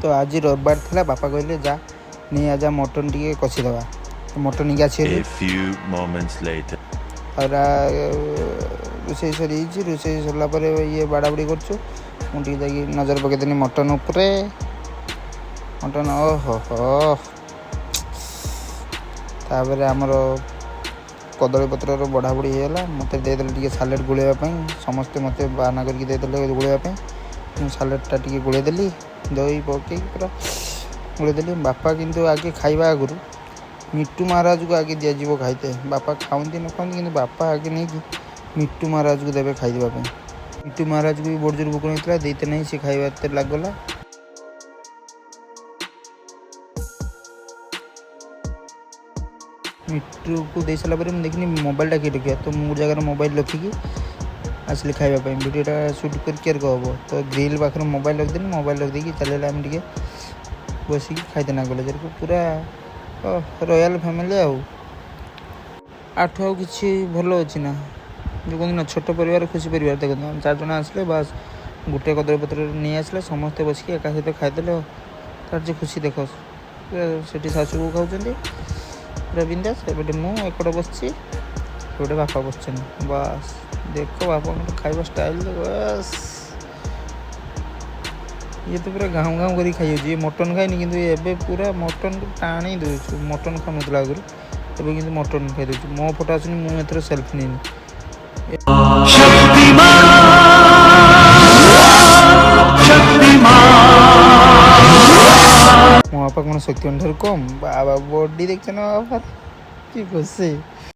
तो आज रविवार था बापा कहले जा नहीं आजा मटन टी कषिदवा मटन निके आसी और रोसे सरी रोसे सरला ये बाड़ा बुड़ी कर नजर पकईदेनी मटन उपरे मटन ओहो तापर आमर कदली पतर बढ़ा बुड़ी होगा मत देदेले सालेड गोलैवाई समस्ते मत बाहाना करके गोलैवाई सालेडटा टी गोलैदेली दही पकई पूरा गोलैदेली बापा किंतु आगे खाइबा आगु मिट्टू महाराज को आगे दिज्व खाइते बापा खाऊँगी न खाऊँगी कि बापा आगे नहीं कि मिट्टू महाराज को देवे खाइदेवाई मिट्टू महाराज को भी बड़ जोर भोक नहीं देते नहीं सी खाइबा लागला मिट्टू को दे सारा मुझे देखनी मोबाइलटा किए रखा तो मुझे जगह मोबाइल रखिकी आसली खाइबापी वीडियोटा सुट करके हम तो ग्रिल पाखे मोबाइल रखदेनी मोबाइल रखदेकी चलने आम टे बसिकी खाईदेना गले पूरा रॉयल फैमिली आठ आउ कि भल अच्छी ना जो कहते ना छोट परिवार खुशी परिवार देखते हम 4 जन आसले बास गोटे कदली पत्र नहीं आसले समस्ते बसिकी एका सहित खाईदे तार जो खुशी देख से शाशु को खाऊँ पूरा बिंदास एपटे मुपटे बसची एपटे बापा बस बस देख बापा खाइबा स्टाइल बस ये तो पूरा गाँव गाँव कर खाई ये मटन खाइनी कि ये पूरा मटन को टाणी दूँ मटन खाऊला आगुरी एवं कि मटन खाई दूँ मो फोटो आसुनी मुझे सेल्फी नहीं मो बापा कौन शक्ति ठार कम बाबा बॉडी देखते ना बाबा कि खुशी